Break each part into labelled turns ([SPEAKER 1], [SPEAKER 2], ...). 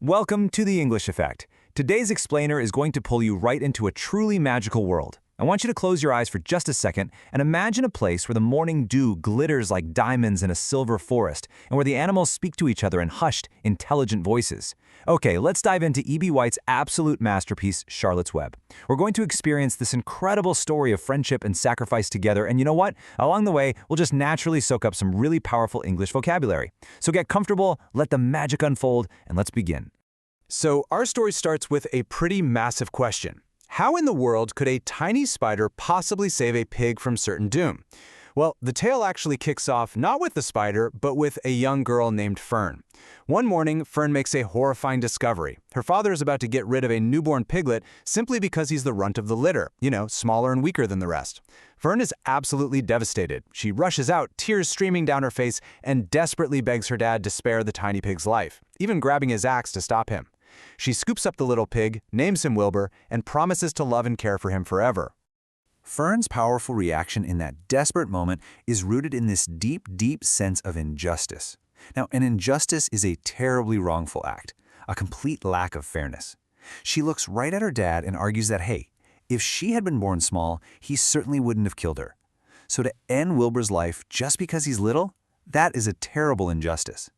[SPEAKER 1] Welcome to the English Effect. Today's explainer is going to pull you right into a truly magical world. I want you to close your eyes for just a second and imagine a place where the morning dew glitters like diamonds in a silver forest and where the animals speak to each other in hushed, intelligent voices. Okay, let's dive into E.B. White's absolute masterpiece, Charlotte's Web. We're going to experience this incredible story of friendship and sacrifice together, and you know what? Along the way, we'll just naturally soak up some really powerful English vocabulary. So get comfortable, let the magic unfold, and let's begin. So our story starts with a pretty massive question. How in the world could a tiny spider possibly save a pig from certain doom? Well, the tale actually kicks off not with the spider, but with a young girl named Fern. One morning, Fern makes a horrifying discovery. Her father is about to get rid of a newborn piglet simply because he's the runt of the litter, smaller and weaker than the rest. Fern is absolutely devastated. She rushes out, tears streaming down her face, and desperately begs her dad to spare the tiny pig's life, even grabbing his axe to stop him. She scoops up the little pig, names him Wilbur, and promises to love and care for him forever. Fern's powerful reaction in that desperate moment is rooted in this deep, deep sense of injustice. Now, an injustice is a terribly wrongful act, a complete lack of fairness. She looks right at her dad and argues that, hey, if she had been born small, he certainly wouldn't have killed her. So to end Wilbur's life just because he's little, that is a terrible injustice.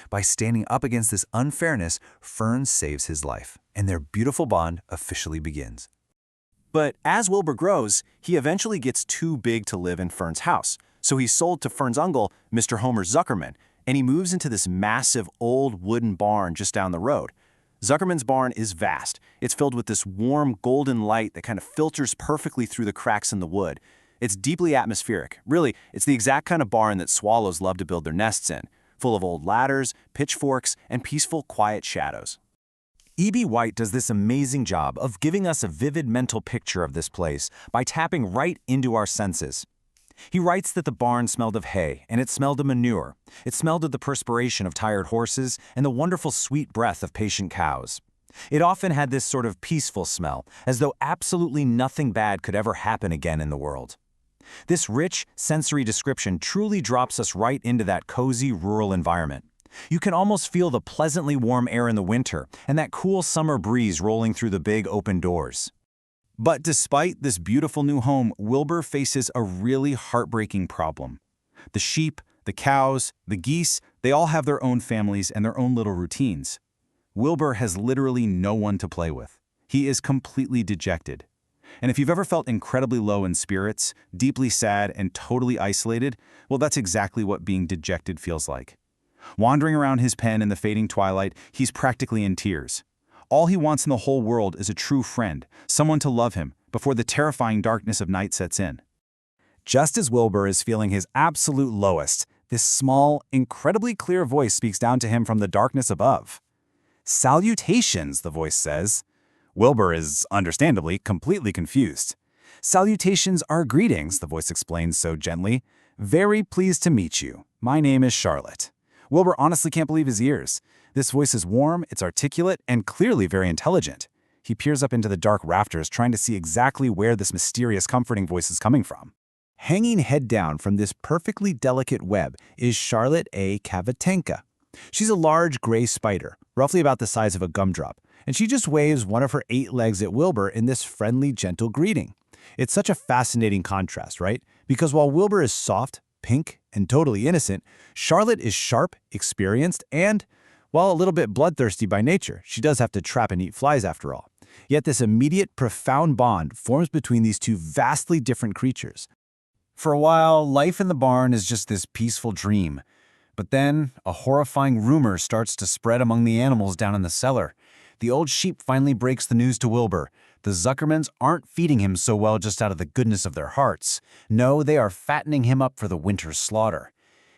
[SPEAKER 1] By standing up against this unfairness, Fern saves his life, and their beautiful bond officially begins. But as Wilbur grows, he eventually gets too big to live in Fern's house, so he's sold to Fern's uncle, Mr. Homer Zuckerman, and he moves into this massive old wooden barn just down the road. Zuckerman's barn is vast. It's filled with this warm golden light that kind of filters perfectly through the cracks in the wood. It's deeply atmospheric. Really, it's the exact kind of barn that swallows love to build their nests in, full of old ladders, pitchforks, and peaceful, quiet shadows. E.B. White does this amazing job of giving us a vivid mental picture of this place by tapping right into our senses. He writes that the barn smelled of hay, and it smelled of manure. It smelled of the perspiration of tired horses and the wonderful sweet breath of patient cows. It often had this sort of peaceful smell, as though absolutely nothing bad could ever happen again in the world. This rich, sensory description truly drops us right into that cozy rural environment. You can almost feel the pleasantly warm air in the winter and that cool summer breeze rolling through the big open doors. But despite this beautiful new home, Wilbur faces a really heartbreaking problem. The sheep, the cows, the geese, they all have their own families and their own little routines. Wilbur has literally no one to play with. He is completely dejected. And if you've ever felt incredibly low in spirits, deeply sad, and totally isolated, well, that's exactly what being dejected feels like. Wandering around his pen in the fading twilight, he's practically in tears. All he wants in the whole world is a true friend, someone to love him, before the terrifying darkness of night sets in. Just as Wilbur is feeling his absolute lowest, this small, incredibly clear voice speaks down to him from the darkness above. "Salutations," the voice says. Wilbur is, understandably, completely confused. "Salutations are greetings," the voice explains so gently. "Very pleased to meet you. My name is Charlotte." Wilbur honestly can't believe his ears. This voice is warm, it's articulate, and clearly very intelligent. He peers up into the dark rafters, trying to see exactly where this mysterious, comforting voice is coming from. Hanging head down from this perfectly delicate web is Charlotte A. Kavatenka. She's a large gray spider, roughly about the size of a gumdrop, and she just waves one of her 8 legs at Wilbur in this friendly, gentle greeting. It's such a fascinating contrast, right? Because while Wilbur is soft, pink, and totally innocent, Charlotte is sharp, experienced, and, while a little bit bloodthirsty by nature, she does have to trap and eat flies after all. Yet this immediate, profound bond forms between these two vastly different creatures. For a while, life in the barn is just this peaceful dream. But then, a horrifying rumor starts to spread among the animals down in the cellar. The old sheep finally breaks the news to Wilbur. The Zuckermans aren't feeding him so well just out of the goodness of their hearts. No, they are fattening him up for the winter's slaughter.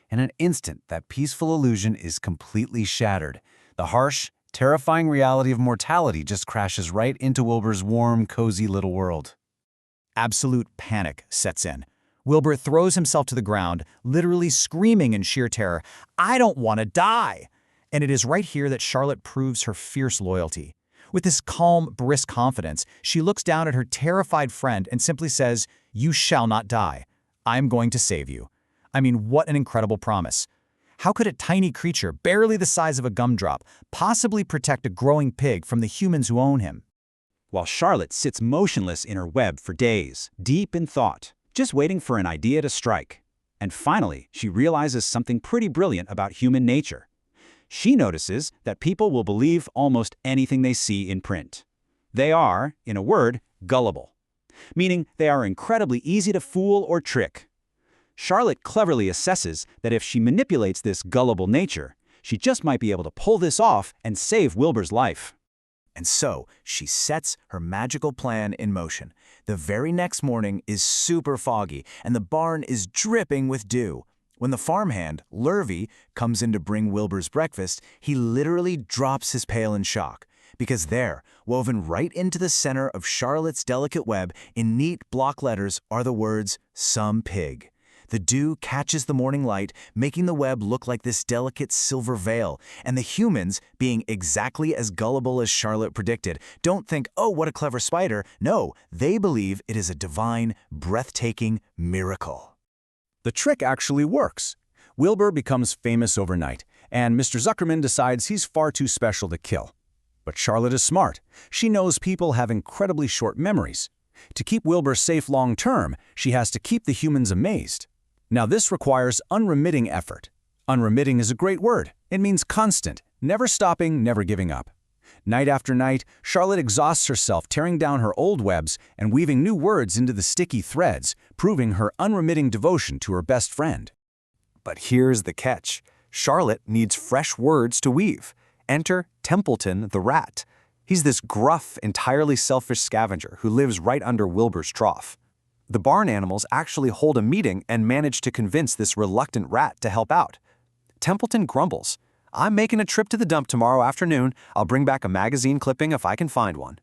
[SPEAKER 1] In an instant, that peaceful illusion is completely shattered. The harsh, terrifying reality of mortality just crashes right into Wilbur's warm, cozy little world. Absolute panic sets in. Wilbur throws himself to the ground, literally screaming in sheer terror, "I don't want to die!" And it is right here that Charlotte proves her fierce loyalty. With this calm, brisk confidence, she looks down at her terrified friend and simply says, "You shall not die. I'm going to save you." I mean, what an incredible promise.
[SPEAKER 2] How could a tiny creature, barely the size of a gumdrop, possibly protect a growing pig from the humans who own him?
[SPEAKER 3] While Charlotte sits motionless in her web for days, deep in thought, just waiting for an idea to strike. And finally, she realizes something pretty brilliant about human nature. She notices that people will believe almost anything they see in print. They are, in a word, gullible, meaning they are incredibly easy to fool or trick. Charlotte cleverly assesses that if she manipulates this gullible nature, she just might be able to pull this off and save Wilbur's life.
[SPEAKER 1] And so, she sets her magical plan in motion. The very next morning is super foggy, and the barn is dripping with dew. When the farmhand, Lurvy, comes in to bring Wilbur's breakfast, he literally drops his pail in shock. Because there, woven right into the center of Charlotte's delicate web in neat block letters are the words, "Some pig." The dew catches the morning light, making the web look like this delicate silver veil, and the humans, being exactly as gullible as Charlotte predicted, don't think, oh, what a clever spider. No, they believe it is a divine, breathtaking miracle.
[SPEAKER 2] The trick actually works. Wilbur becomes famous overnight, and Mr. Zuckerman decides he's far too special to kill. But Charlotte is smart. She knows people have incredibly short memories. To keep Wilbur safe long-term, she has to keep the humans amazed. Now this requires unremitting effort. Unremitting is a great word. It means constant, never stopping, never giving up. Night after night, Charlotte exhausts herself tearing down her old webs and weaving new words into the sticky threads, proving her unremitting devotion to her best friend.
[SPEAKER 1] But here's the catch. Charlotte needs fresh words to weave. Enter Templeton the rat. He's this gruff, entirely selfish scavenger who lives right under Wilbur's trough. The barn animals actually hold a meeting and manage to convince this reluctant rat to help out. Templeton grumbles, "I'm making a trip to the dump tomorrow afternoon. I'll bring back a magazine clipping if I can find one."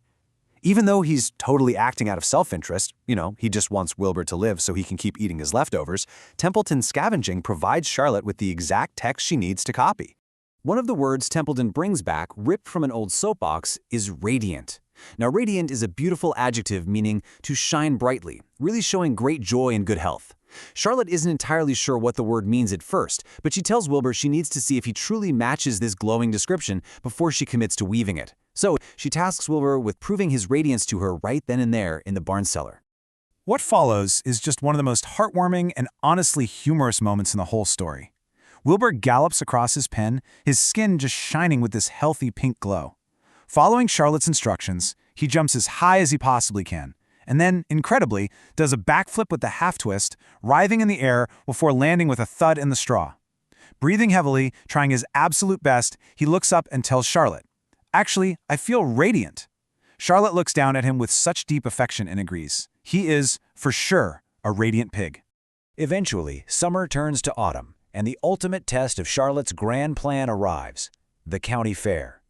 [SPEAKER 1] Even though he's totally acting out of self-interest, he just wants Wilbur to live so he can keep eating his leftovers, Templeton's scavenging provides Charlotte with the exact text she needs to copy. One of the words Templeton brings back, ripped from an old soapbox, is radiant. Now, radiant is a beautiful adjective meaning to shine brightly, really showing great joy and good health. Charlotte isn't entirely sure what the word means at first, but she tells Wilbur she needs to see if he truly matches this glowing description before she commits to weaving it. So, she tasks Wilbur with proving his radiance to her right then and there in the barn cellar.
[SPEAKER 2] What follows is just one of the most heartwarming and honestly humorous moments in the whole story. Wilbur gallops across his pen, his skin just shining with this healthy pink glow. Following Charlotte's instructions, he jumps as high as he possibly can, and then, incredibly, does a backflip with the half-twist, writhing in the air before landing with a thud in the straw. Breathing heavily, trying his absolute best, he looks up and tells Charlotte, "Actually, I feel radiant." Charlotte looks down at him with such deep affection and agrees. He is, for sure, a radiant pig.
[SPEAKER 1] Eventually, summer turns to autumn, and the ultimate test of Charlotte's grand plan arrives, the county fair.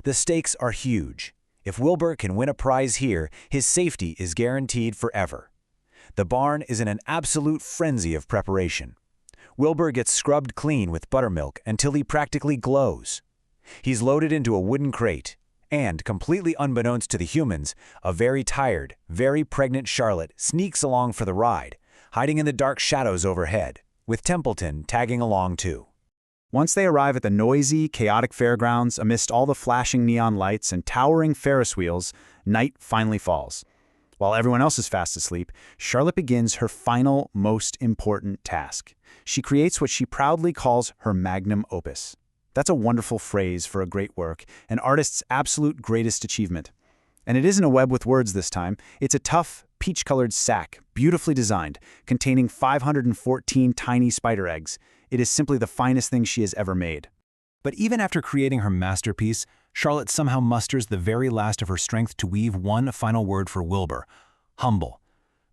[SPEAKER 1] The stakes are huge. If Wilbur can win a prize here, his safety is guaranteed forever. The barn is in an absolute frenzy of preparation. Wilbur gets scrubbed clean with buttermilk until he practically glows. He's loaded into a wooden crate, and, completely unbeknownst to the humans, a very tired, very pregnant Charlotte sneaks along for the ride, hiding in the dark shadows overhead, with Templeton tagging along too.
[SPEAKER 3] Once they arrive at the noisy, chaotic fairgrounds amidst all the flashing neon lights and towering Ferris wheels, night finally falls. While everyone else is fast asleep, Charlotte begins her final, most important task. She creates what she proudly calls her magnum opus. That's a wonderful phrase for a great work, an artist's absolute greatest achievement. And it isn't a web with words this time. It's a tough, peach-colored sack, beautifully designed, containing 514 tiny spider eggs. It is simply the finest thing she has ever made.
[SPEAKER 2] But even after creating her masterpiece, Charlotte somehow musters the very last of her strength to weave one final word for Wilbur: humble.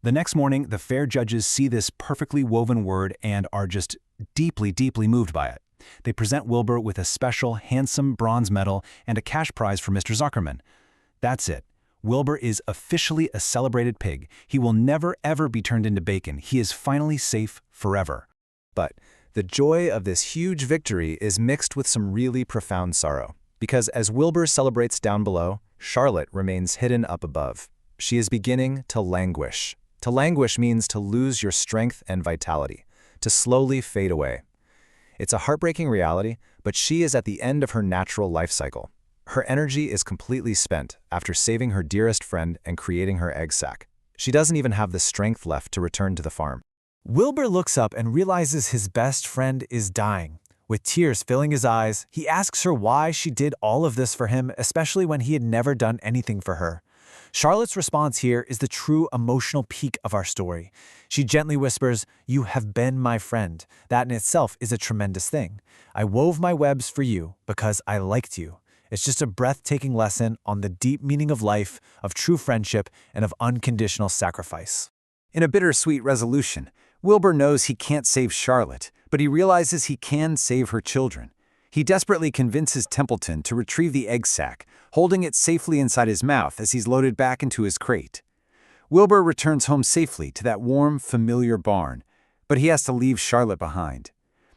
[SPEAKER 2] The next morning, the fair judges see this perfectly woven word and are just deeply, deeply moved by it. They present Wilbur with a special, handsome bronze medal and a cash prize for Mr. Zuckerman. That's it. Wilbur is officially a celebrated pig. He will never, ever be turned into bacon. He is finally safe forever.
[SPEAKER 1] But the joy of this huge victory is mixed with some really profound sorrow, because as Wilbur celebrates down below, Charlotte remains hidden up above. She is beginning to languish. To languish means to lose your strength and vitality, to slowly fade away. It's a heartbreaking reality, but she is at the end of her natural life cycle. Her energy is completely spent after saving her dearest friend and creating her egg sac. She doesn't even have the strength left to return to the farm.
[SPEAKER 2] Wilbur looks up and realizes his best friend is dying. With tears filling his eyes, he asks her why she did all of this for him, especially when he had never done anything for her. Charlotte's response here is the true emotional peak of our story. She gently whispers, "You have been my friend." That in itself is a tremendous thing. I wove my webs for you because I liked you. It's just a breathtaking lesson on the deep meaning of life, of true friendship, and of unconditional sacrifice.
[SPEAKER 3] In a bittersweet resolution, Wilbur knows he can't save Charlotte, but he realizes he can save her children. He desperately convinces Templeton to retrieve the egg sac, holding it safely inside his mouth as he's loaded back into his crate. Wilbur returns home safely to that warm, familiar barn, but he has to leave Charlotte behind.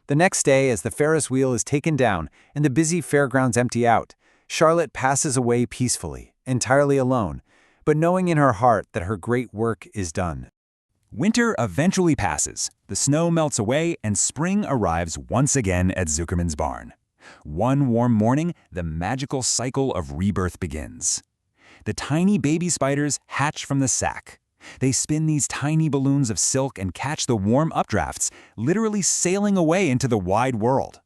[SPEAKER 3] The next day, as the Ferris wheel is taken down and the busy fairgrounds empty out, Charlotte passes away peacefully, entirely alone, but knowing in her heart that her great work is done.
[SPEAKER 1] Winter eventually passes, the snow melts away, and spring arrives once again at Zuckerman's barn. One warm morning, the magical cycle of rebirth begins. The tiny baby spiders hatch from the sac. They spin these tiny balloons of silk and catch the warm updrafts, literally sailing away into the wide world.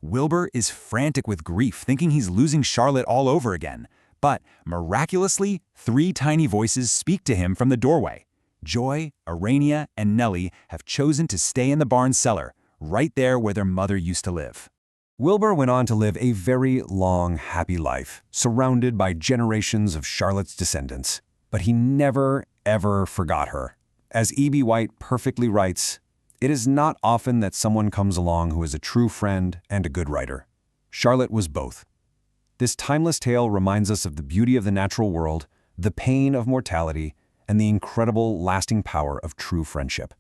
[SPEAKER 1] Wilbur is frantic with grief, thinking he's losing Charlotte all over again. But miraculously, 3 tiny voices speak to him from the doorway. Joy, Arania, and Nellie have chosen to stay in the barn cellar, right there where their mother used to live.
[SPEAKER 4] Wilbur went on to live a very long, happy life, surrounded by generations of Charlotte's descendants. But he never, ever forgot her. As E.B. White perfectly writes, "It is not often that someone comes along who is a true friend and a good writer." Charlotte was both. This timeless tale reminds us of the beauty of the natural world, the pain of mortality, and the incredible, lasting power of true friendship.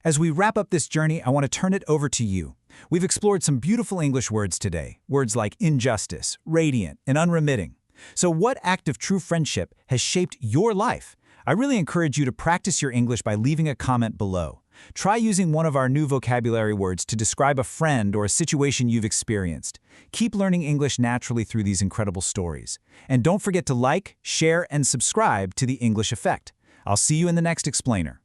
[SPEAKER 2] As we wrap up this journey, I want to turn it over to you. We've explored some beautiful English words today, words like injustice, radiant, and unremitting. So what act of true friendship has shaped your life? I really encourage you to practice your English by leaving a comment below. Try using one of our new vocabulary words to describe a friend or a situation you've experienced. Keep learning English naturally through these incredible stories. And don't forget to like, share, and subscribe to The English Effect. I'll see you in the next explainer.